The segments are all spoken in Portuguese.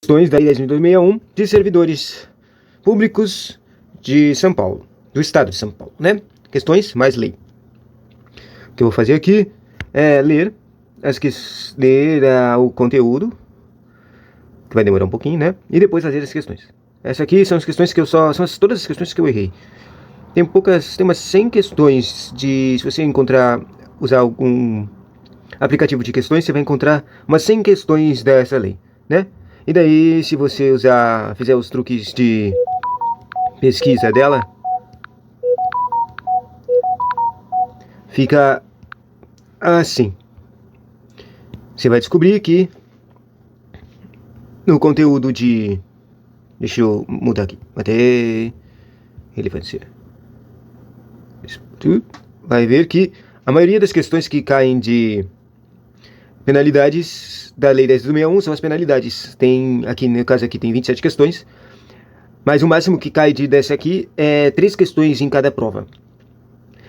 questões da Lei 10.261 de servidores públicos de São Paulo, do estado de São Paulo, né? Questões mais lei. O que eu vou fazer aqui é ler o conteúdo, que vai demorar um pouquinho, né? E depois fazer as questões. Essas aqui são as questões que todas as questões que eu errei. Tem umas 100 questões se você usar algum aplicativo de questões, você vai encontrar umas 100 questões dessa lei, né? E daí, se você fizer os truques de pesquisa dela, fica assim. Você vai descobrir que no conteúdo de... Deixa eu mudar aqui, até relevância. Vai ver que a maioria das questões que caem de penalidades da Lei 10.261 são as penalidades. No caso aqui tem 27 questões, mas o máximo que cai dessa aqui é 3 questões em cada prova.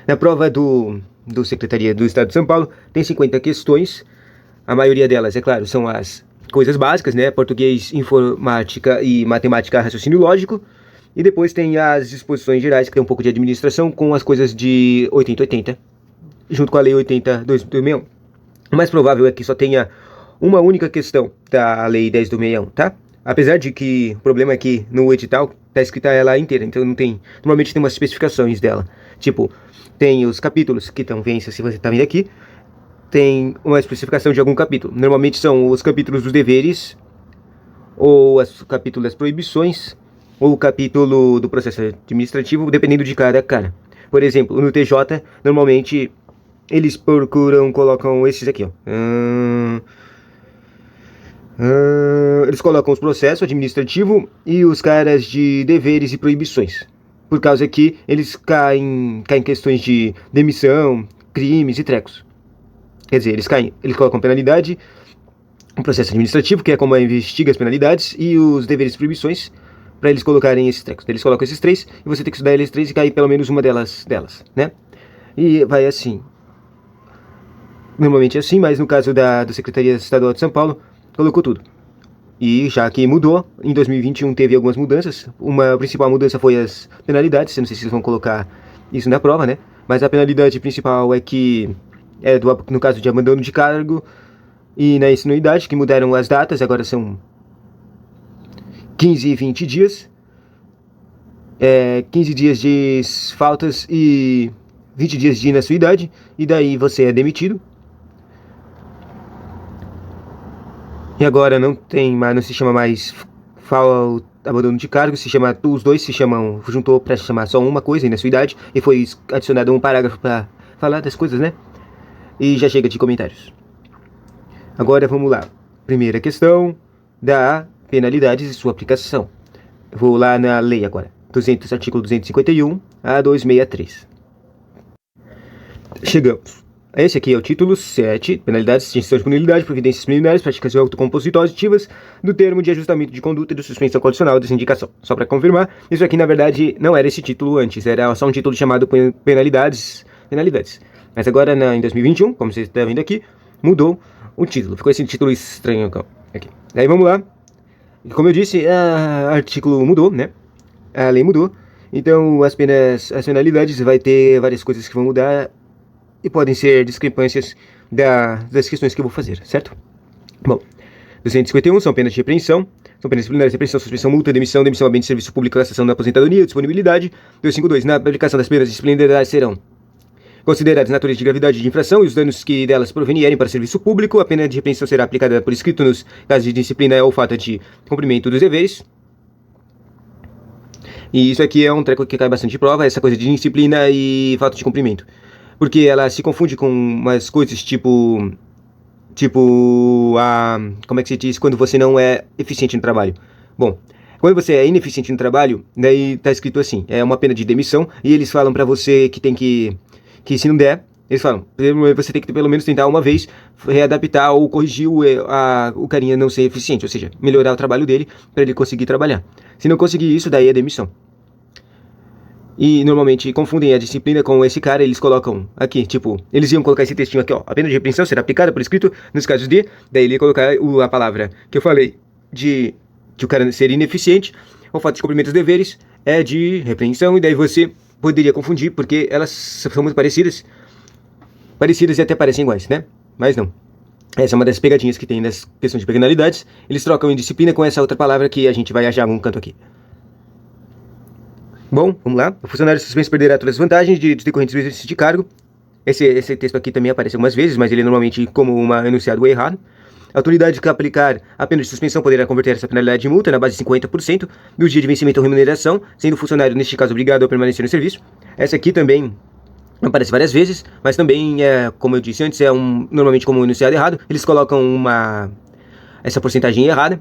Na prova do Secretaria do Estado de São Paulo tem 50 questões. A maioria delas, é claro, são as coisas básicas, né? Português, informática e matemática, raciocínio lógico. E depois tem as disposições gerais, que tem um pouco de administração, com as coisas de 8080, junto com a Lei 80/2061. O mais provável é que só tenha uma única questão da Lei 10.261, tá? Apesar de que o problema é que no edital tá escrita ela inteira, então não tem... Normalmente tem umas especificações dela. Tipo, tem os capítulos que estão vendo, se você tá vendo aqui, tem uma especificação de algum capítulo. Normalmente são os capítulos dos deveres, ou o capítulo das proibições, ou o capítulo do processo administrativo, dependendo de cada cara. Por exemplo, no TJ, normalmente eles colocam esses aqui, ó. Eles colocam os processos administrativos e os caras de deveres e proibições. Por causa que eles caem em questões de demissão, crimes e trecos. Quer dizer, eles colocam penalidade, o processo administrativo, que é como investiga as penalidades, e os deveres e proibições, para eles colocarem esses trecos. Eles colocam esses 3, e você tem que estudar eles 3 e cair pelo menos uma delas, né? E vai assim. Normalmente é assim, mas no caso da Secretaria Estadual de São Paulo, colocou tudo. E já que mudou, em 2021 teve algumas mudanças. A principal mudança foi as penalidades. Eu não sei se vocês vão colocar isso na prova, né? Mas a penalidade principal é que no caso de abandono de cargo e na insinuidade, que mudaram as datas, agora são 15 e 20 dias. 15 dias de faltas e 20 dias de insinuidade, e daí você é demitido. E agora não se chama mais abandono de cargo, os dois se chamam, juntou para chamar só uma coisa, insinuidade, e foi adicionado um parágrafo para falar das coisas, né? E já chega de comentários. Agora vamos lá. Primeira questão da penalidades e sua aplicação. Vou lá na lei agora. Artigo 251 a 263. Chegamos. Esse aqui é o título 7, penalidades, extinção de punibilidade, providências preliminares, práticas autocompositivas do termo de ajustamento de conduta e de suspensão condicional dessa indicação. Só para confirmar, isso aqui na verdade não era esse título antes, era só um título chamado penalidades. Mas agora em 2021, como vocês estão vendo aqui, mudou o título, ficou esse título estranho aqui. Aí vamos lá, como eu disse, o artigo mudou, né? A lei mudou, então as penalidades vai ter várias coisas que vão mudar, e podem ser discrepâncias das questões que eu vou fazer, certo? Bom, 251 são penas de repreensão, são penas disciplinares, repreensão, suspensão, multa, demissão a bem de serviço público, cassação da aposentadoria, disponibilidade. 252, na aplicação das penas disciplinares serão consideradas natureza de gravidade de infração e os danos que delas provenierem para serviço público. A pena de repreensão será aplicada por escrito nos casos de disciplina ou falta de cumprimento dos deveres. E isso aqui é um treco que cai bastante de prova, essa coisa de disciplina e falta de cumprimento. Porque ela se confunde com umas coisas como é que se diz quando você não é eficiente no trabalho? Bom, quando você é ineficiente no trabalho, daí tá escrito assim, é uma pena de demissão, e eles falam pra você que se não der, eles falam, você tem que pelo menos tentar uma vez readaptar ou corrigir o carinha não ser eficiente, ou seja, melhorar o trabalho dele pra ele conseguir trabalhar. Se não conseguir isso, daí é demissão. E normalmente confundem a disciplina com esse cara, eles colocam aqui, eles iam colocar esse textinho aqui, ó, a pena de repreensão será aplicada por escrito nos casos de, daí ele ia colocar a palavra que eu falei, de o cara ser ineficiente, ou falta de cumprimento dos deveres é de repreensão, e daí você poderia confundir, porque elas são muito parecidas e até parecem iguais, né? Mas não. Essa é uma das pegadinhas que tem nas questões de penalidades. Eles trocam indisciplina com essa outra palavra que a gente vai achar em algum canto aqui. Bom, vamos lá. O funcionário suspenso perderá todas as vantagens de decorrentes do exercício de cargo. Esse texto aqui também aparece algumas vezes, mas ele é normalmente como um enunciado errado. A autoridade que aplicar a pena de suspensão poderá converter essa penalidade de multa na base de 50% do dia de vencimento ou remuneração, sendo o funcionário, neste caso, obrigado a permanecer no serviço. Essa aqui também aparece várias vezes, mas também, como eu disse antes, normalmente como enunciado errado. Eles colocam essa porcentagem errada.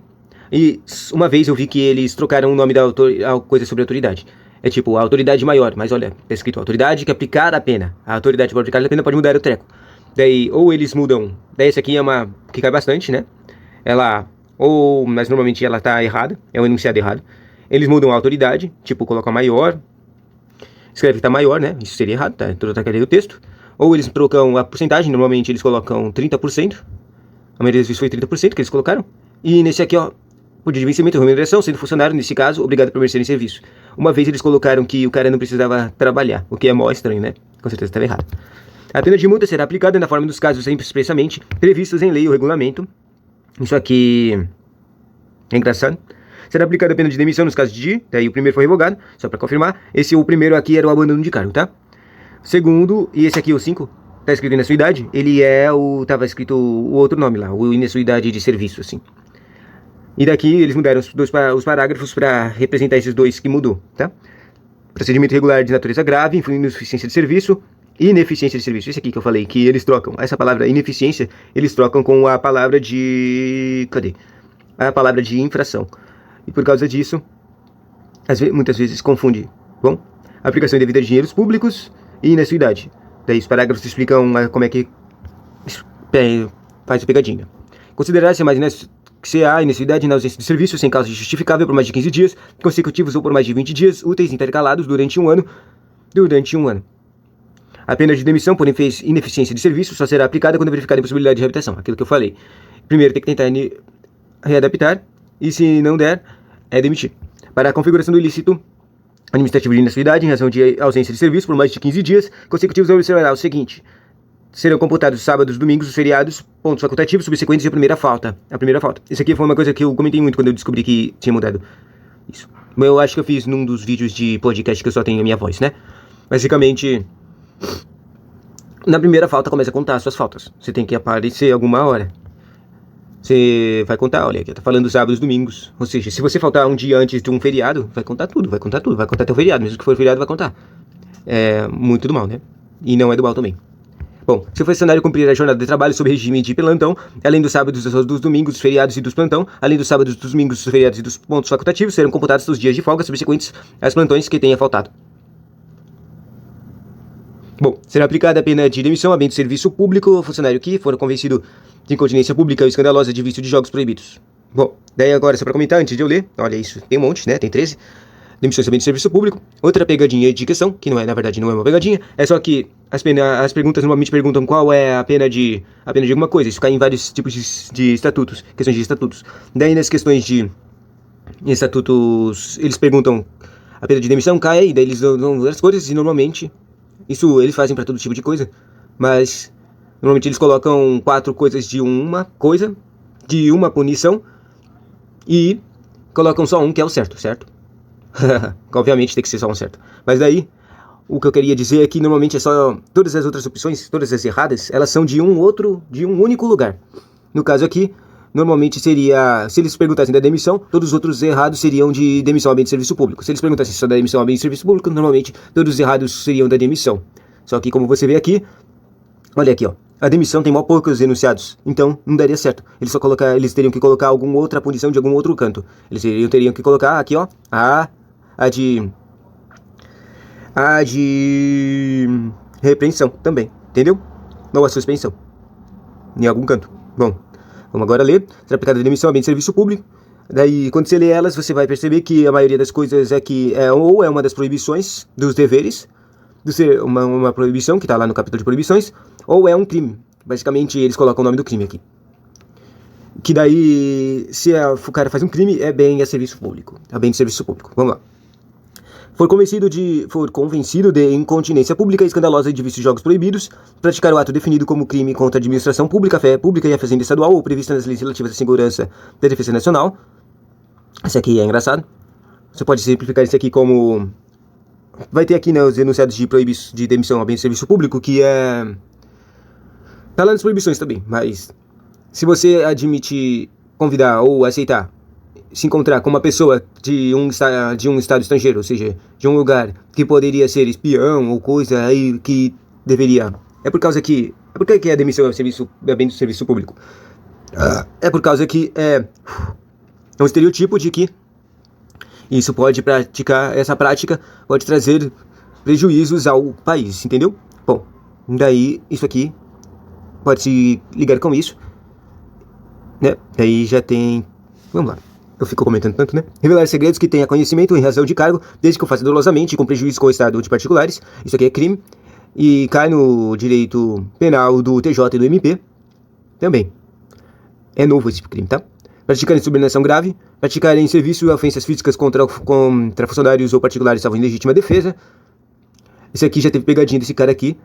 E uma vez eu vi que eles trocaram o nome da coisa sobre autoridade. É tipo, a autoridade maior, mas olha, tá escrito autoridade que aplicar a pena. A autoridade que aplicar a pena pode mudar o treco. Daí, ou eles mudam. Daí, essa aqui é uma que cai bastante, né? Mas normalmente ela tá errada, é um enunciado errado. Eles mudam a autoridade, tipo, colocam maior. Escreve que tá maior, né? Isso seria errado, tá? Toda a cadeia do texto. Ou eles trocam a porcentagem, normalmente eles colocam 30%. A maioria das vezes foi 30% que eles colocaram. E nesse aqui, ó, por dia de vencimento ou remuneração, sendo funcionário, nesse caso, obrigado a permanecer em serviço. Uma vez eles colocaram que o cara não precisava trabalhar, o que é mó estranho, né? Com certeza estava errado. A pena de multa será aplicada na forma dos casos sempre expressamente previstos em lei ou regulamento. Isso aqui é engraçado. Será aplicada a pena de demissão nos casos de... Daí o primeiro foi revogado, só para confirmar. O primeiro aqui era o abandono de cargo, tá? Segundo, e esse aqui, o 5, tá escrito inesuidade. Ele tava escrito o outro nome lá, o inesuidade de serviço, assim. E daqui eles mudaram os parágrafos para representar esses dois que mudou, tá? Procedimento irregular de natureza grave, influindo na insuficiência de serviço, ineficiência de serviço. Esse aqui que eu falei, que eles trocam. Essa palavra ineficiência, eles trocam com a palavra de... Cadê? A palavra de infração. E por causa disso, muitas vezes confunde. Bom, aplicação indevida de dinheiros públicos e inesuidade. Daí os parágrafos explicam como é que faz a pegadinha. Considerar-se mais se há inesuidade na ausência de serviço sem causa justificável por mais de 15 dias consecutivos ou por mais de 20 dias úteis intercalados durante um ano. A pena de demissão por ineficiência de serviço só será aplicada quando verificada a impossibilidade de reabilitação. Aquilo que eu falei. Primeiro tem que tentar readaptar e se não der, é demitir. Para a configuração do ilícito administrativo de inesuidade em razão de ausência de serviço por mais de 15 dias consecutivos, observará o seguinte: serão computados sábados, domingos, feriados, pontos facultativos, subsequentes à primeira falta. Isso aqui foi uma coisa que eu comentei muito quando eu descobri que tinha mudado isso. Eu acho que eu fiz num dos vídeos de podcast que eu só tenho a minha voz, né? Basicamente, na primeira falta começa a contar as suas faltas. Você tem que aparecer alguma hora. Você vai contar, olha aqui, tá falando sábados, domingos. Ou seja, se você faltar um dia antes de um feriado, vai contar tudo. Vai contar até o feriado, mesmo que for feriado, vai contar. É muito do mal, né? E não é do mal também. Bom, se o funcionário cumprir a jornada de trabalho sob regime de plantão, além dos sábados, dos domingos, dos feriados e dos plantão, além dos sábados, dos domingos, dos feriados e dos pontos facultativos, serão computados os dias de folga subsequentes aos plantões que tenha faltado. Bom, será aplicada a pena de demissão a bem do serviço público ao funcionário que for convencido de incontinência pública ou escandalosa de vício de jogos proibidos. Bom, daí agora, só para comentar, antes de eu ler, olha isso, tem um monte, né, tem 13. Demissões a bem do serviço público. Outra pegadinha de questão, que na verdade não é uma pegadinha, é só que as perguntas normalmente perguntam qual é a pena de alguma coisa. Isso cai em vários tipos de estatutos, questões de estatutos. Daí nas questões de estatutos, eles perguntam a pena de demissão cai, daí eles dão várias coisas e normalmente, isso eles fazem para todo tipo de coisa, mas normalmente eles colocam 4 coisas de uma coisa, de uma punição, e colocam só um que é o certo? Obviamente tem que ser só um certo. Mas daí, o que eu queria dizer é que normalmente é só... Todas as outras opções, todas as erradas, elas são de um único lugar. No caso aqui, normalmente seria... Se eles perguntassem da demissão, todos os outros errados seriam de demissão a bem de serviço público. Se eles perguntassem só da demissão a bem de serviço público, normalmente todos os errados seriam da demissão. Só que como você vê aqui, olha aqui, ó. A demissão tem mó poucos enunciados, então não daria certo. Eles teriam que colocar alguma outra punição de algum outro canto. Eles teriam que colocar aqui, ó, a de repreensão também, entendeu? Não a suspensão, em algum canto. Bom, vamos agora ler. Será aplicada a demissão a bem de serviço público. Daí, quando você lê elas, você vai perceber que a maioria das coisas é que ou é uma das proibições dos deveres, uma proibição que está lá no capítulo de proibições, ou é um crime. Basicamente, eles colocam o nome do crime aqui. que daí, se o cara faz um crime, é bem a serviço público. É bem de serviço público. Vamos lá. For convencido de incontinência pública escandalosa e de vício de jogos proibidos, praticar o ato definido como crime contra a administração pública, a fé pública e a fazenda estadual ou prevista nas leis relativas à segurança da defesa nacional. Esse aqui é engraçado. Você pode simplificar isso aqui como... Vai ter aqui, né, os enunciados de demissão a bem de serviço público, que é... Tá lá nas proibições também, mas... Se você admitir, convidar ou aceitar se encontrar com uma pessoa de um estado estrangeiro, ou seja, de um lugar que poderia ser espião ou coisa aí que deveria... É por causa que... É por que a demissão é bem do serviço público? É por causa que é um estereotipo de que isso pode praticar, essa prática pode trazer prejuízos ao país, entendeu? Bom, daí isso aqui pode se ligar com isso, né? Daí já tem... Vamos lá. Eu fico comentando tanto, né? Revelar segredos que tenha conhecimento em razão de cargo, desde que o faça dolosamente e com prejuízo com o estado de particulares. Isso aqui é crime. E cai no direito penal do TJ e do MP. Também. É novo esse crime, tá? Praticar insubordinação grave. Praticar em serviço ofensas físicas contra funcionários ou particulares salvo em legítima defesa. Esse aqui já teve pegadinha desse cara aqui.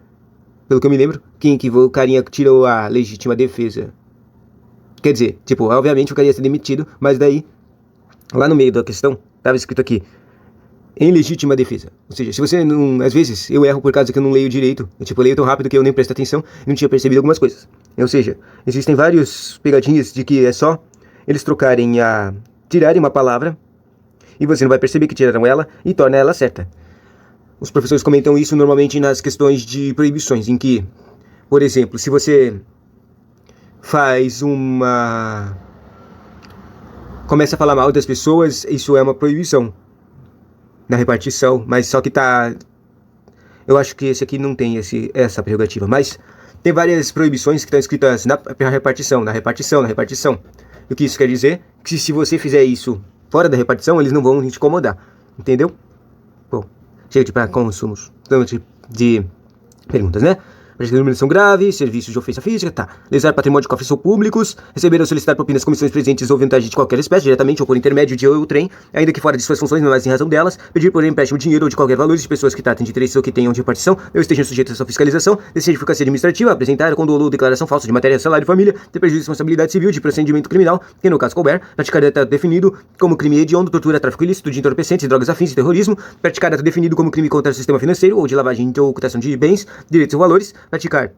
Pelo que eu me lembro. Que o carinha tirou a legítima defesa. Quer dizer, tipo, obviamente o cara ia ser demitido, mas daí... Lá no meio da questão, estava escrito aqui, em legítima defesa. Ou seja, se você não... Às vezes, eu erro por causa que eu não leio direito. Eu leio tão rápido que eu nem presto atenção e não tinha percebido algumas coisas. Ou seja, existem vários pegadinhas de que é só eles tirarem uma palavra e você não vai perceber que tiraram ela e torna ela certa. Os professores comentam isso normalmente nas questões de proibições, em que, por exemplo, se você faz começa a falar mal das pessoas, isso é uma proibição na repartição, mas só que eu acho que esse aqui não tem essa prerrogativa, mas tem várias proibições que estão escritas na repartição. E o que isso quer dizer? Que se você fizer isso fora da repartição, eles não vão te incomodar, entendeu? Bom, chega de consumos de perguntas, né? Pratica de iluminação grave, serviços de ofensa física, tá. Lesar patrimônio de cofres ou públicos, receber ou solicitar propinas, comissões, presentes ou vantagem de qualquer espécie, diretamente ou por intermédio de outrem, ainda que fora de suas funções, não mais em razão delas, pedir por empréstimo de dinheiro ou de qualquer valor de pessoas que tratem de interesses ou que tenham de repartição, ou estejam sujeitas à sua fiscalização, decisão de eficácia administrativa, apresentar com dolo ou declaração falsa de matéria, salário e família, ter prejuízo de responsabilidade civil, de procedimento criminal, que no caso couber, praticar ato definido como crime hediondo, tortura, tráfico ilícito de entorpecentes, drogas afins e terrorismo, praticar ato definido como crime contra o sistema financeiro ou de lavagem ou ocultação de bens, direitos ou valores, praticar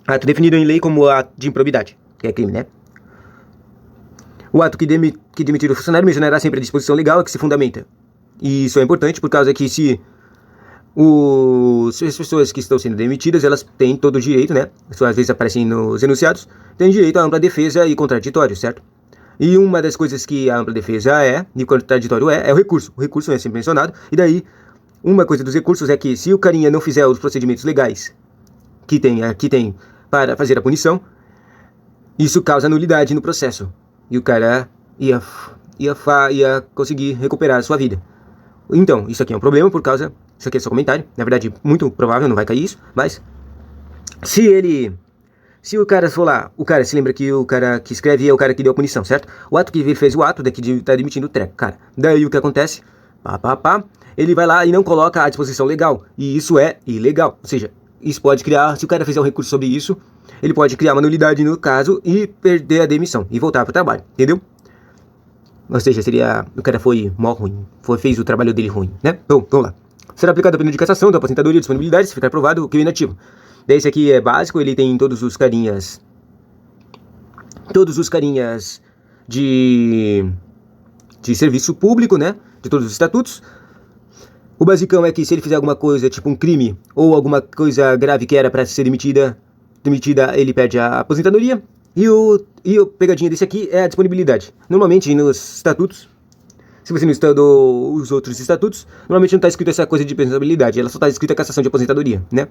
ato definido em lei como ato de improbidade, que é crime, né? O ato que demitir o funcionário mencionará sempre a disposição legal que se fundamenta. E isso é importante por causa que se as pessoas que estão sendo demitidas, elas têm todo o direito, né? Isso às vezes aparecem nos enunciados, têm direito à ampla defesa e contraditório, certo? E uma das coisas que a ampla defesa e o contraditório é o recurso. O recurso é sempre mencionado. E daí, uma coisa dos recursos é que se o carinha não fizer os procedimentos legais que tem para fazer a punição, isso causa nulidade no processo. E o cara ia conseguir recuperar a sua vida. Então, isso aqui é um problema por causa... Isso aqui é só comentário. Na verdade, muito provável, não vai cair isso. Mas, se o cara for lá, o cara se lembra que o cara que escreve é o cara que deu a punição, certo? O ato que ele fez o ato daqui tá demitindo o treco, cara. Daí o que acontece? Ele vai lá e não coloca a disposição legal. E isso é ilegal. Ou seja, isso pode criar, se o cara fizer um recurso sobre isso, ele pode criar uma nulidade no caso e perder a demissão e voltar para o trabalho, entendeu? Ou seja, o cara foi mó ruim, fez o trabalho dele ruim, né? Então, vamos lá. Será aplicada a pena de cassação da aposentadoria e disponibilidade se ficar provado que o inativo. Daí esse aqui é básico, ele tem todos os carinhas de serviço público, né? De todos os estatutos. O basicão é que se ele fizer alguma coisa, tipo um crime, ou alguma coisa grave que era para ser demitida, ele perde a aposentadoria. E o pegadinha desse aqui é a disponibilidade. Normalmente nos estatutos, se você não estudou os outros estatutos, normalmente não está escrito essa coisa de disponibilidade, ela só está escrita cassação de aposentadoria, né?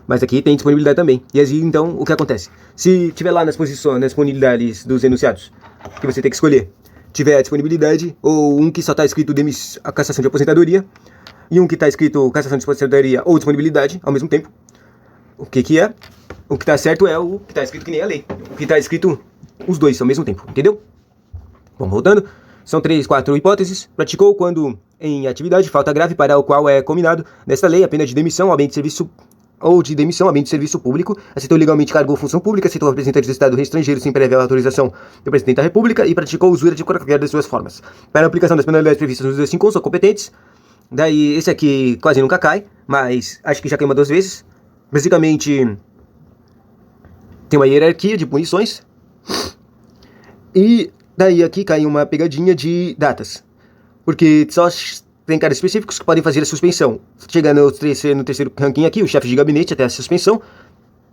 Mas aqui tem disponibilidade também. E assim, então, o que acontece? Se tiver lá nas disponibilidades dos enunciados, que você tem que escolher, tiver a disponibilidade, ou um que só está escrito a cassação de aposentadoria, e um que está escrito cassação de aposentadoria ou disponibilidade ao mesmo tempo, o que é? O que está certo é o que está escrito que nem a lei. O que está escrito os dois ao mesmo tempo, entendeu? Bom, voltando, são 4 hipóteses. Praticou quando em atividade falta grave para o qual é combinado nesta lei a pena de demissão ao ambiente de serviço ou de demissão ao ambiente de serviço público, aceitou legalmente cargo ou função pública, aceitou representante do Estado estrangeiro sem prévia autorização do Presidente da República e praticou usura de qualquer das suas formas. Para a aplicação das penalidades previstas nos 251 são competentes. Daí, esse aqui quase nunca cai, mas acho que já caiu uma 2 vezes. Basicamente, tem uma hierarquia de punições. E daí aqui cai uma pegadinha de datas. Porque só tem caras específicos que podem fazer a suspensão. Chegando no terceiro ranking aqui, o chefe de gabinete até a suspensão.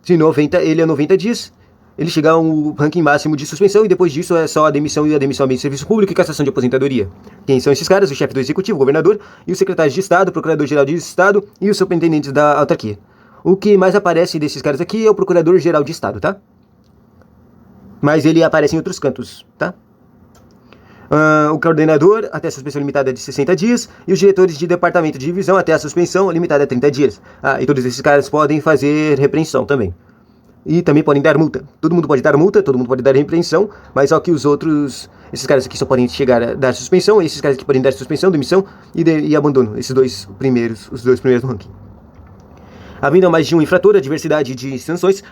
De 90, ele é 90 dias. Ele chega ao ranking máximo de suspensão e depois disso é só a demissão e a demissão ao serviço público e cassação de aposentadoria. Quem são esses caras? O chefe do executivo, o governador e o secretário de Estado, o procurador-geral de Estado e os superintendentes da autarquia. O que mais aparece desses caras aqui é o procurador-geral de Estado, tá? Mas ele aparece em outros cantos, tá? O coordenador até a suspensão limitada de 60 dias e os diretores de departamento de divisão até a suspensão limitada a 30 dias. E todos esses caras podem fazer repreensão também. E também podem dar multa. Todo mundo pode dar multa, todo mundo pode dar repreensão, mas só que os outros, esses caras aqui só podem chegar a dar suspensão, esses caras aqui podem dar suspensão, demissão e abandono. Esses os dois primeiros no ranking. Havendo mais de um infrator, a diversidade de sanções,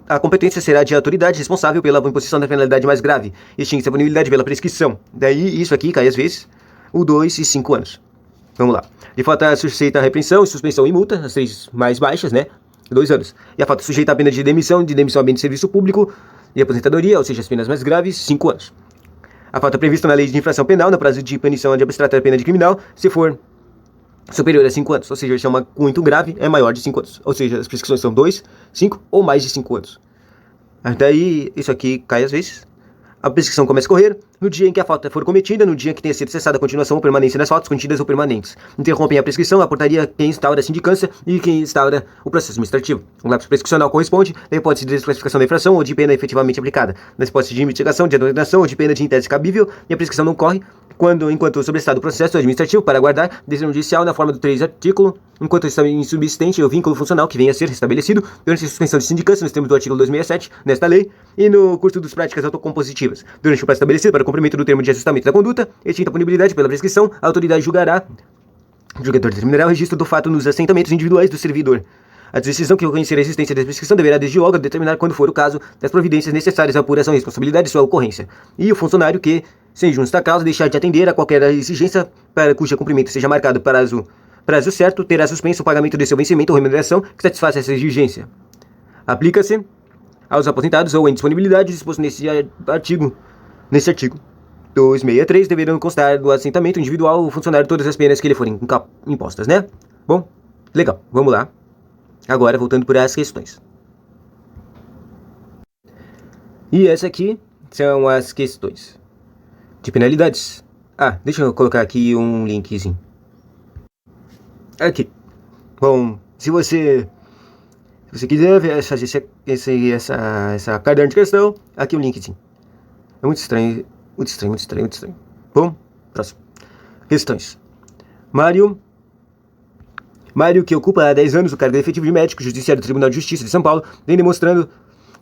a competência será de autoridade responsável pela imposição da penalidade mais grave, extingue-se a punibilidade pela prescrição. Daí, isso aqui cai às vezes, o 2 e 5 anos. Vamos lá. De falta sujeita a repreensão, suspensão e multa, as 3 mais baixas, né? 2 anos. E a falta sujeita à pena de demissão ao ambiente de serviço público e aposentadoria, ou seja, as penas mais graves, 5 anos. A falta prevista na lei de infração penal, no prazo de punição de abstratar a pena de criminal, se for superior a 5 anos, ou seja, isso é muito grave, é maior de 5 anos. Ou seja, as prescrições são 2, 5 ou mais de 5 anos. Daí, isso aqui cai às vezes. A prescrição começa a correr no dia em que a falta for cometida, no dia que tenha sido cessada a continuação ou permanência das faltas cometidas ou permanentes. Interrompem a prescrição, a portaria quem instaura a sindicância e quem instaura o processo administrativo. O lapso prescricional corresponde à hipótese de desclassificação da infração ou de pena efetivamente aplicada, na hipótese de investigação, de condenação ou de pena de intéresse cabível, e a prescrição não corre enquanto sobrestado o processo administrativo para aguardar decisão judicial na forma do 3 artículo, enquanto está insubsistente o vínculo funcional que venha a ser restabelecido durante a suspensão de sindicância nos termos do artigo 267 nesta lei e no curso das práticas autocompositivas. Durante o prazo estabelecido para o cumprimento do termo de ajustamento da conduta, extinta a punibilidade pela prescrição, a autoridade julgador determinará o registro do fato nos assentamentos individuais do servidor. A decisão que reconhecer a existência da prescrição deverá, desde logo, determinar, quando for o caso, das providências necessárias à apuração e responsabilidade de sua ocorrência. E o funcionário que, sem justa causa, deixar de atender a qualquer exigência para cujo cumprimento seja marcado prazo certo, terá suspenso o pagamento de seu vencimento ou remuneração que satisfaça essa exigência. Aplica-se aos aposentados ou em disponibilidade disposto nesse artigo 263, deverão constar do assentamento individual o funcionário todas as penas que lhe forem impostas, né? Bom, legal, vamos lá. Agora, voltando para as questões. E essa aqui são as questões de penalidades. Deixa eu colocar aqui um linkzinho. Aqui. Bom, se você quiser fazer essa caderno de questão, aqui o linkzinho. É muito estranho. Bom, próximo. Questões. Mário, que ocupa há 10 anos o cargo efetivo de médico judiciário do Tribunal de Justiça de São Paulo, vem demonstrando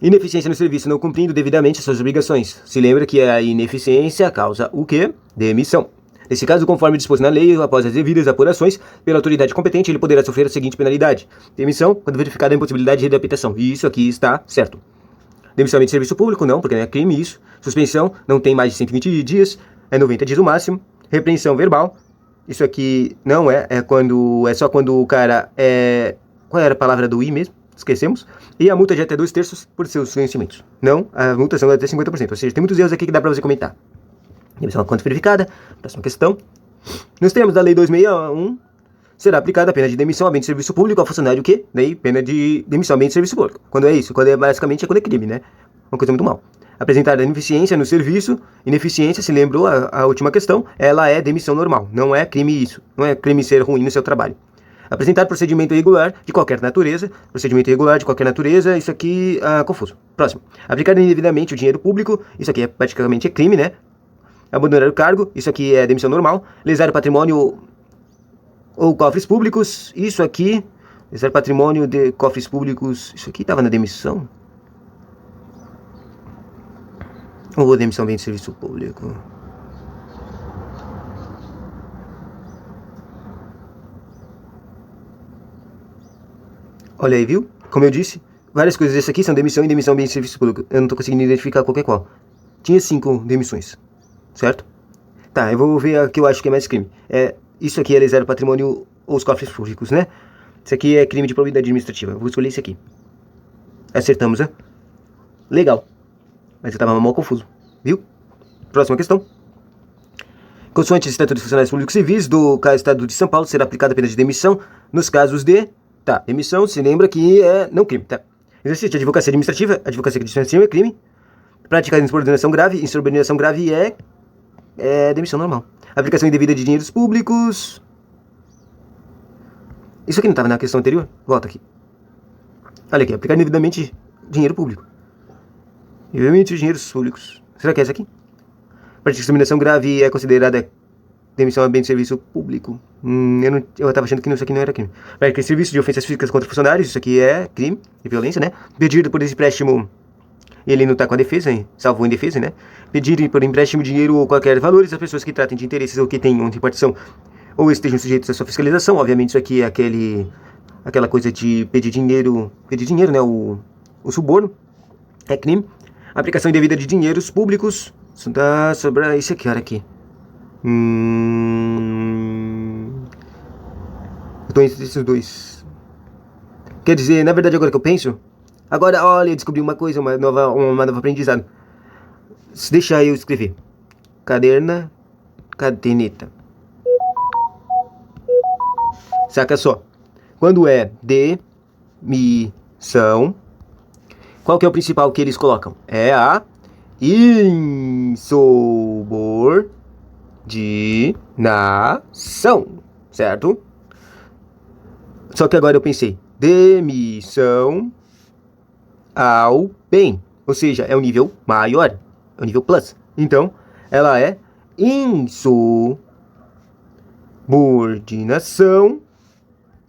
ineficiência no serviço, não cumprindo devidamente suas obrigações. Se lembra que a ineficiência causa o quê? Demissão. Nesse caso, conforme disposto na lei, após as devidas apurações pela autoridade competente, ele poderá sofrer a seguinte penalidade: demissão, quando verificada a impossibilidade de readaptação. E isso aqui está certo. Demissão de serviço público, não, porque não é crime isso. Suspensão, não tem mais de 120 dias, é 90 dias no máximo. Repreensão verbal, isso aqui não é só quando o cara é... Qual era a palavra do I mesmo? Esquecemos. E a multa de até 2/3 por seus vencimentos. Não, a multa são até 50%. Ou seja, tem muitos erros aqui que dá pra você comentar. Demissão quanto verificada. Próxima questão. Nos termos da Lei 261, será aplicada a pena de demissão ao ambiente de serviço público ao funcionário o quê? Daí, pena de demissão ao ambiente de serviço público. Quando é isso? Basicamente, quando é crime, né? Uma coisa muito mal. Apresentar ineficiência no serviço. Ineficiência, se lembrou a última questão, ela é demissão normal. Não é crime isso. Não é crime ser ruim no seu trabalho. Apresentar procedimento irregular de qualquer natureza. Procedimento irregular de qualquer natureza, isso aqui confuso. Próximo. Aplicar indevidamente o dinheiro público. Isso aqui praticamente crime, né? Abandonar o cargo. Isso aqui é demissão normal. Lesar o patrimônio ou cofres públicos. Isso aqui. Lesar patrimônio de cofres públicos. Isso aqui estava na demissão? Ou demissão bem de serviço público. Olha aí, viu? Como eu disse, várias coisas desse aqui são demissão e demissão bem de serviço público. Eu não tô conseguindo identificar qualquer qual. Tinha 5 demissões, certo? Tá, eu vou ver a que eu acho que é mais crime. Isso aqui é lesar o patrimônio ou os cofres públicos, né? Isso aqui é crime de probidade administrativa. Eu vou escolher esse aqui. Acertamos, né? Legal. Mas eu tava mal confuso, viu? Próxima questão. Consoante o Estatuto dos Funcionários Públicos Civis do Estado de São Paulo, será aplicada a pena de demissão nos casos de... Tá, demissão, se lembra que é não crime, tá? Exercício de advocacia administrativa é crime. Prática de insubordinação grave, insubordinação grave é demissão normal. Aplicação indevida de dinheiros públicos. Isso aqui não estava na questão anterior? Volta aqui. Olha aqui, aplicar indevidamente dinheiro público. Indevidamente dinheiros públicos. Será que é essa aqui? Prática de discriminação grave é considerada demissão a bem de serviço público. Eu tava achando que isso aqui não era crime. Prática de serviço de ofensas físicas contra funcionários. Isso aqui é crime de violência, né? Pedir por esse empréstimo. Ele não tá com a defesa, hein? Salvo em defesa, né? Pedir por empréstimo dinheiro ou qualquer valores às pessoas que tratem de interesses ou que tenham de partição ou estejam sujeitos à sua fiscalização. Obviamente isso aqui é aquela coisa de pedir dinheiro, né? O suborno é crime. Aplicação indevida de dinheiros públicos. Isso dá sobre isso aqui, olha aqui. Eu tô entre esses dois. Quer dizer, na verdade, agora que eu penso, agora, olha, eu descobri uma coisa, uma nova aprendizado. Deixa eu escrever. Caderneta. Saca só. Quando é demissão, qual que é o principal que eles colocam? É a insubordinação, certo? Só que agora eu pensei, demissão ao bem, ou seja, é um nível maior, é um nível plus. Então, ela é insubordinação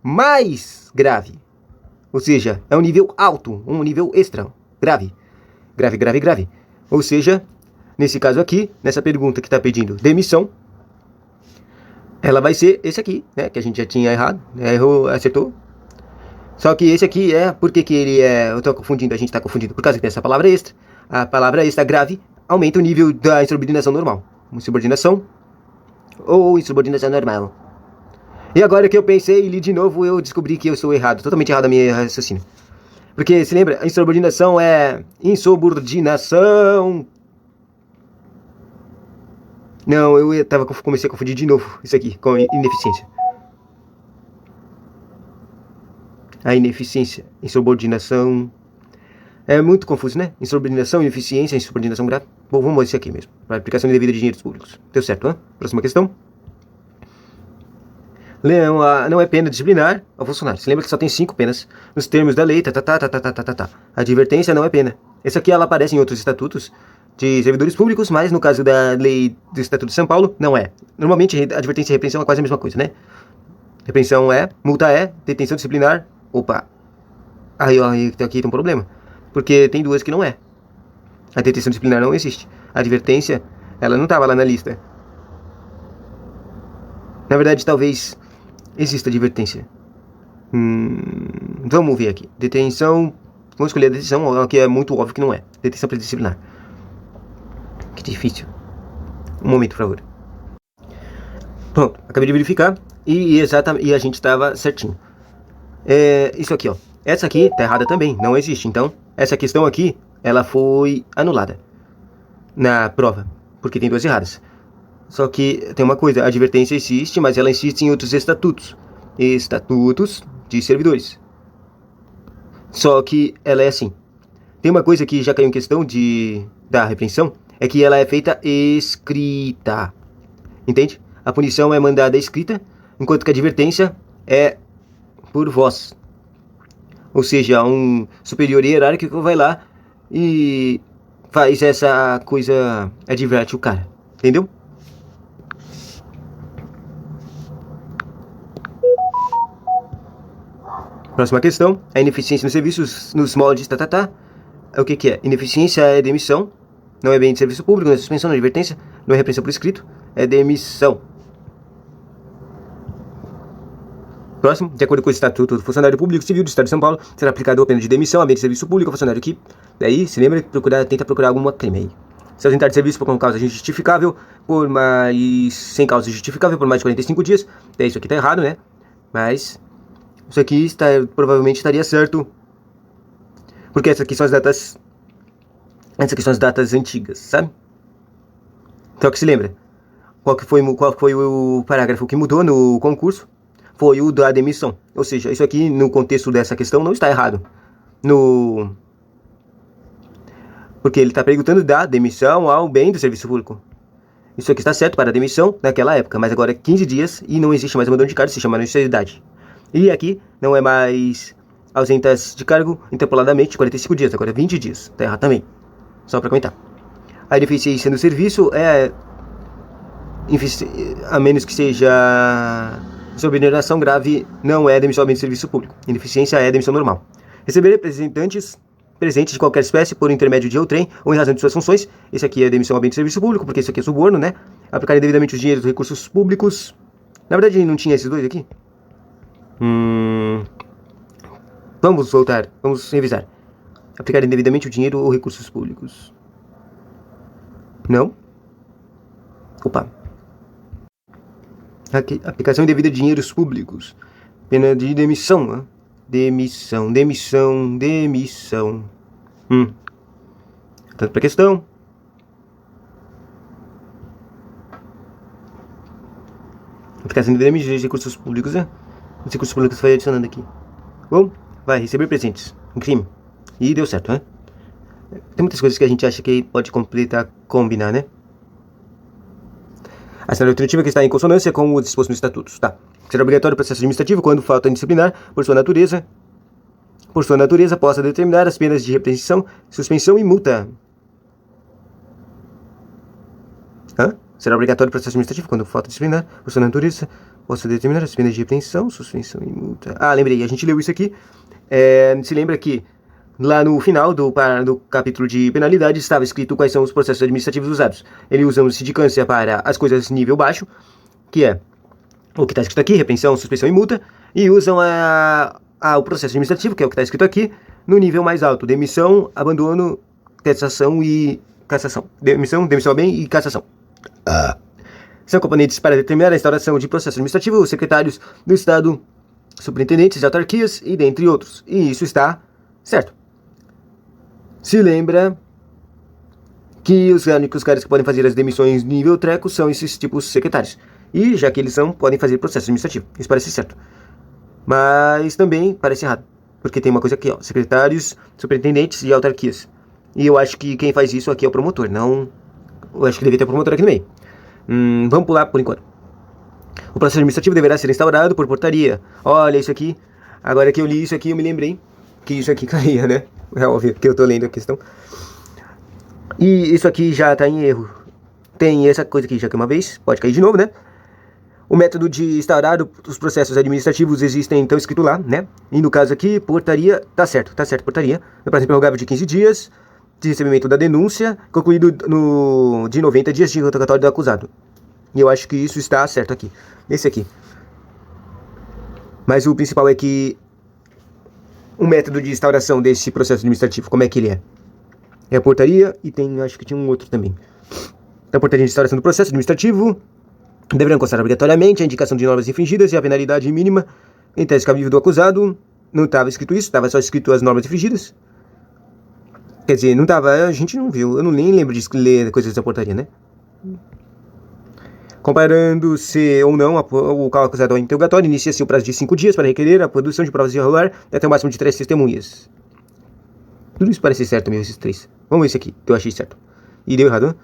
mais grave, ou seja, é um nível alto, um nível extra, grave. Ou seja, nesse caso aqui, nessa pergunta que está pedindo demissão, ela vai ser esse aqui, né? Que a gente já tinha errado, errou, acertou. Só que esse aqui por que ele é... Eu tô confundindo, a gente tá confundindo por causa que tem essa palavra extra. A palavra extra grave aumenta o nível da insubordinação normal. Insubordinação ou insubordinação normal. E agora que eu pensei e li de novo, eu descobri que eu sou errado, totalmente errado a minha raciocínio. Porque, se lembra, a insubordinação é insubordinação. Não, comecei a confundir de novo isso aqui com ineficiência. A ineficiência, insubordinação. É muito confuso, né? Insubordinação, ineficiência, insubordinação grave. Bom, vamos esse aqui mesmo. Para aplicação indevida de dinheiros públicos. Deu certo, né? Próxima questão. Não é pena disciplinar ao funcionário. Se lembra que só tem 5 penas nos termos da lei. A advertência não é pena. Essa aqui ela aparece em outros estatutos de servidores públicos, mas no caso da lei do Estatuto de São Paulo, não é. Normalmente, advertência e repreensão é quase a mesma coisa, né? Repreensão multa detenção disciplinar. Opa! Aí aqui tem um problema. Porque tem 2 que não é. A detenção disciplinar não existe. A advertência, ela não estava lá na lista. Na verdade, talvez exista advertência. Vamos ver aqui. Detenção. Vamos escolher a detenção, que é muito óbvio que não é. Detenção predisciplinar. Que difícil. Um momento, por favor. Pronto, acabei de verificar. E a gente estava certinho. Isso aqui, ó. Essa aqui tá errada também, não existe. Então, essa questão aqui, ela foi anulada na prova, porque tem 2 erradas. Só que tem uma coisa, a advertência existe, mas ela existe em outros estatutos. Estatutos de servidores. Só que ela é assim. Tem uma coisa que já caiu em questão da repreensão, é que ela é feita escrita. Entende? A punição é mandada escrita, enquanto que a advertência é por voz. Ou seja, um superior hierárquico vai lá e faz essa coisa, adverte o cara. Entendeu? Próxima questão. A ineficiência nos serviços, nos moldes, O que é? Ineficiência é demissão. Não é bem de serviço público, não é suspensão, não é advertência, não é repreensão por escrito, é demissão. Próximo, de acordo com o Estatuto do Funcionário Público Civil do Estado de São Paulo, será aplicada a pena de demissão a bem de serviço público ao funcionário que, daí, se lembra, tenta procurar alguma crime aí. Se ausentar de serviço por causa injustificável, sem causa justificável por mais de 45 dias, daí isso aqui tá errado, né? Mas isso aqui provavelmente estaria certo, porque essas aqui são as datas antigas, sabe? Então que se lembra, qual foi o parágrafo que mudou no concurso? Foi o da demissão. Ou seja, isso aqui no contexto dessa questão não está errado. Porque ele está perguntando da demissão ao bem do serviço público. Isso aqui está certo para a demissão naquela época, mas agora é 15 dias e não existe mais abandono de cargo, se chama necessidade. E aqui não é mais ausentas de cargo interpoladamente 45 dias, agora é 20 dias. Está errado também. Só para comentar. A deficiência no serviço a menos que seja subordinação grave, não é demissão de serviço público. Ineficiência é demissão normal. Receber representantes presentes de qualquer espécie por intermédio de outrem ou em razão de suas funções. Esse aqui é demissão a bem de serviço público, porque isso aqui é suborno, né? Aplicar indevidamente os dinheiros dos recursos públicos. Na verdade, não tinha esses dois aqui? Vamos voltar, vamos revisar. Aplicar indevidamente o dinheiro ou recursos públicos. Não? Opa. Aqui, aplicação indevida de dinheiros públicos. Pena de demissão, né? Demissão. Tanto para questão. Aplicação indevida de recursos públicos, né? Os recursos públicos foi adicionando aqui. Bom, vai receber presentes. Um crime. E deu certo, né? Tem muitas coisas que a gente acha que pode completar, combinar, né? A assinatura alternativa que está em consonância com o disposto nos estatutos, tá? Será obrigatório o processo administrativo quando falta indisciplinar, por sua natureza, possa determinar as penas de repreensão, suspensão e multa. Será obrigatório o processo administrativo quando falta disciplinar, por sua natureza, possa determinar as penas de repreensão, suspensão e multa. Lembrei, a gente leu isso aqui. Se lembra que lá no final do capítulo de penalidade estava escrito quais são os processos administrativos usados. Ele usa sindicância para as coisas nível baixo, que é o que está escrito aqui, repreensão, suspensão e multa, e usam o processo administrativo, que é o que está escrito aqui, no nível mais alto, demissão, abandono, cassação e cassação. Demissão a bem e cassação. São componentes para determinar a instauração de processo administrativo, os secretários do Estado, superintendentes de autarquias e dentre outros. E isso está certo. Se lembra que os únicos caras que podem fazer as demissões nível treco são esses tipos secretários. E já que eles podem fazer processo administrativo. Isso parece certo. Mas também parece errado. Porque tem uma coisa aqui, secretários, superintendentes e autarquias. E eu acho que quem faz isso aqui é o promotor, não... Eu acho que devia ter promotor aqui no meio. Vamos pular por enquanto. O processo administrativo deverá ser instaurado por portaria. Olha isso aqui. Agora que eu li isso aqui, eu me lembrei que isso aqui caía, né? É óbvio que eu tô lendo a questão. E isso aqui já tá em erro. Tem essa coisa aqui já que uma vez, pode cair de novo, né? O método de instaurar os processos administrativos existem, então, escrito lá, né? E no caso aqui, portaria, tá certo, portaria. No prazo prorrogável de 15 dias, de recebimento da denúncia, concluído de 90 dias de interrogatório do acusado. E eu acho que isso está certo aqui. Esse aqui. Mas o principal é que o método de instauração desse processo administrativo, como é que ele é? É a portaria e acho que tinha um outro também. A portaria de instauração do processo administrativo deverão constar obrigatoriamente a indicação de normas infringidas e a penalidade mínima em tese cabível do acusado. Não estava escrito isso, estava só escrito as normas infringidas. Quer dizer, não estava, a gente não viu, eu nem lembro de ler coisas da portaria, né? Comparando se ou não o acusado ao interrogatório, inicia-se o prazo de 5 dias para requerer a produção de provas irregular até o máximo de 3 testemunhas. Tudo isso parece certo mesmo, esses 3. Vamos ver esse aqui, que eu achei certo. E deu errado, né?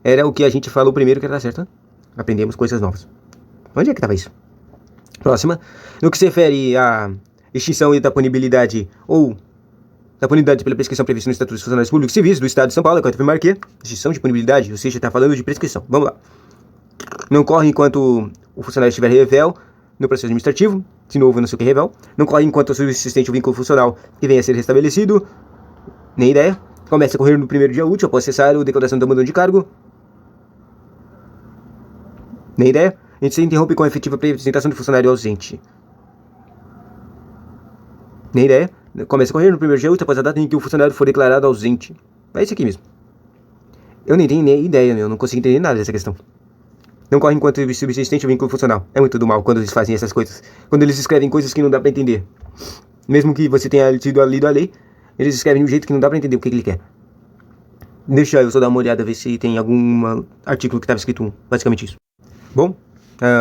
Era o que a gente falou primeiro que era certo, né? Aprendemos coisas novas. Onde é que estava isso? Próxima. No que se refere à extinção da punibilidade ou da punidade pela prescrição prevista no Estatuto dos Funcionários Públicos Civis do Estado de São Paulo, é que eu afirmar que extinção de punibilidade, ou seja, está falando de prescrição. Vamos lá. Não corre enquanto o funcionário estiver revel no processo administrativo, de novo, não sei o que é revel. Não corre enquanto subsistente o vínculo funcional que venha a ser restabelecido, nem ideia. Começa a correr no primeiro dia útil após cessar a declaração do abandono de cargo. Nem ideia. A gente se interrompe com a efetiva apresentação de funcionário ausente. Nem ideia. Começa a correr no primeiro dia útil após a data em que o funcionário for declarado ausente. É isso aqui mesmo. Eu nem tenho nem ideia, meu. Não consigo entender nada dessa questão. Não corre enquanto subsistente o vínculo funcional. É muito do mal quando eles fazem essas coisas. Quando eles escrevem coisas que não dá pra entender. Mesmo que você tenha lido a lei, eles escrevem de um jeito que não dá pra entender o que ele quer. Deixa eu só dar uma olhada, ver se tem algum artigo que estava escrito basicamente isso. Bom,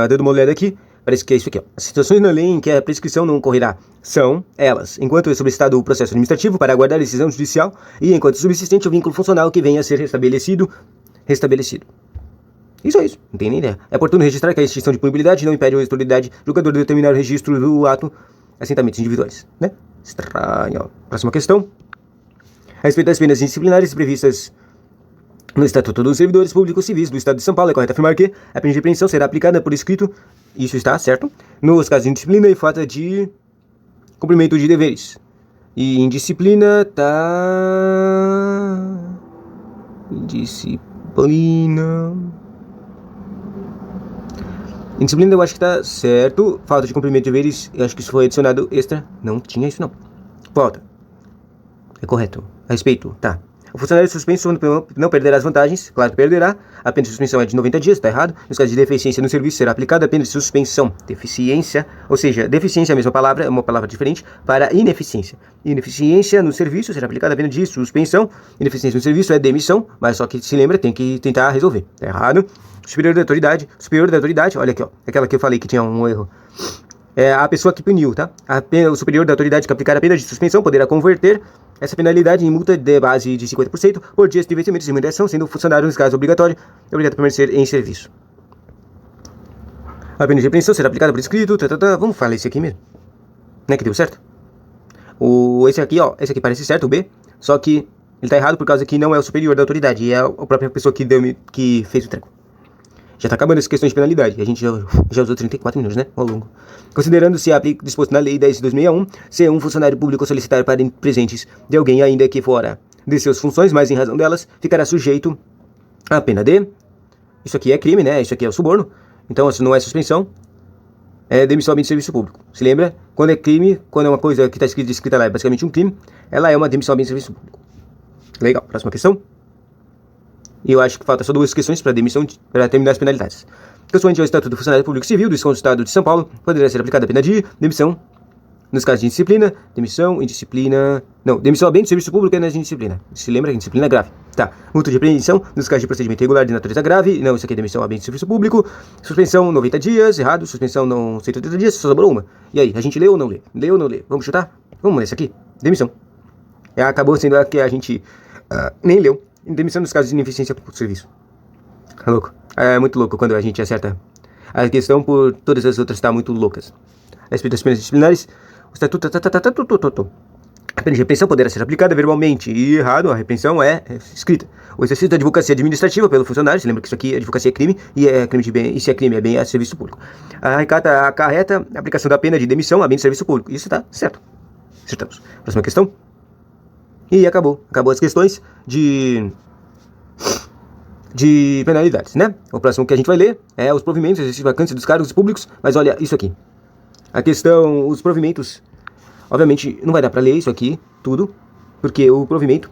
dando uma olhada aqui, parece que é isso aqui, ó. As situações na lei em que a prescrição não ocorrerá são elas, enquanto é solicitado o processo administrativo para aguardar a decisão judicial e enquanto subsistente o vínculo funcional que venha a ser restabelecido. Isso é isso, não tem nem ideia. É oportuno registrar que a extinção de punibilidade não impede a autoridade julgador de determinar o registro do ato assentamentos individuais, né? Estranho. Próxima questão. A respeito das penas disciplinares previstas no Estatuto dos Servidores Públicos Civis do Estado de São Paulo, é correto afirmar que a pena de repreensão será aplicada por escrito, isso está certo, nos casos de indisciplina e falta de cumprimento de deveres. E indisciplina tá... Indisciplina... Indisciplina eu acho que tá certo. Falta de cumprimento de deveres, eu acho que isso foi adicionado extra. Não tinha isso não. Volta. É correto. A respeito, tá. O funcionário suspenso não perderá as vantagens. Claro que perderá. A pena de suspensão é de 90 dias, tá errado. Nos casos de deficiência no serviço será aplicada a pena de suspensão. Deficiência, ou seja, deficiência é a mesma palavra, é uma palavra diferente, para ineficiência. Ineficiência no serviço será aplicada a pena de suspensão. Ineficiência no serviço é demissão, mas só que se lembra, tem que tentar resolver. Tá errado. Superior da autoridade, olha aqui, ó. Aquela que eu falei que tinha um erro. É a pessoa que puniu, tá? O superior da autoridade que aplicar a pena de suspensão poderá converter essa penalidade em multa de base de 50% por dias de vencimento de remuneração, sendo o funcionário, nesse caso, obrigado a permanecer em serviço. A pena de repreensão será aplicada por escrito, Vamos falar esse aqui mesmo. Não é que deu certo? Esse aqui, ó, esse aqui parece certo, o B, só que ele tá errado por causa que não é o superior da autoridade, é a própria pessoa que fez o treco. Já tá acabando essa questão de penalidade. A gente já usou 34 minutos, né? Ao longo. Considerando-se disposto na Lei 10/2061, se um funcionário público solicitar para presentes de alguém ainda que fora de suas funções, mas em razão delas, ficará sujeito à pena de... Isso aqui é crime, né? Isso aqui é o suborno. Então, isso não é suspensão. É demissão de serviço público. Se lembra? Quando é crime, quando é uma coisa que está escrita lá é basicamente um crime, ela é uma demissão de serviço público. Legal. Próxima questão. E eu acho que falta só duas questões para terminar as penalidades. Consoante ao Estatuto do Funcionário Público Civil do Estado de São Paulo, poderá ser aplicada a pena de demissão nos casos de indisciplina, demissão, indisciplina... Não, demissão bem do serviço público é na indisciplina. Se lembra que indisciplina é grave. Tá. Multa de apreensão nos casos de procedimento irregular de natureza grave. Não, isso aqui é demissão bem do serviço público. Suspensão 90 dias, errado. Suspensão não 180 dias, só sobrou uma. E aí, a gente lê ou não lê? Lê ou não lê? Vamos chutar? Vamos nessa aqui. Demissão. Acabou sendo a que a gente nem leu. Demissão nos casos de ineficiência por serviço. É louco. É muito louco quando a gente acerta a questão por todas as outras tá muito loucas. A respeito das penas disciplinares, o estatuto... A pena de repreensão poderá ser aplicada verbalmente. E errado, a repreensão é escrita. O exercício da advocacia administrativa pelo funcionário, se lembra que isso aqui, advocacia é crime, e é crime de bem, e se é crime é bem a serviço público. Acarreta a aplicação da pena de demissão a bem de serviço público. Isso tá certo. Acertamos. Próxima questão. E acabou as questões de penalidades, né? O próximo que a gente vai ler é os provimentos, exercício de vacância dos cargos públicos, mas olha isso aqui. A questão, os provimentos, obviamente não vai dar pra ler isso aqui, tudo, porque o provimento,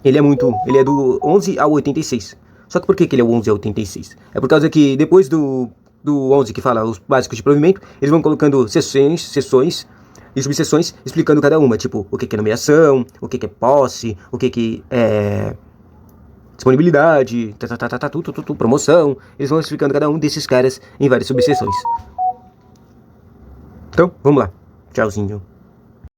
ele é do 11 ao 86. Só que por que ele é o 11 ao 86? É por causa que depois do 11 que fala os básicos de provimento, eles vão colocando sessões e subseções explicando cada uma, tipo, o que é nomeação, o que é posse, o que é disponibilidade, promoção. Eles vão explicando cada um desses caras em várias subseções. Então, vamos lá. Tchauzinho.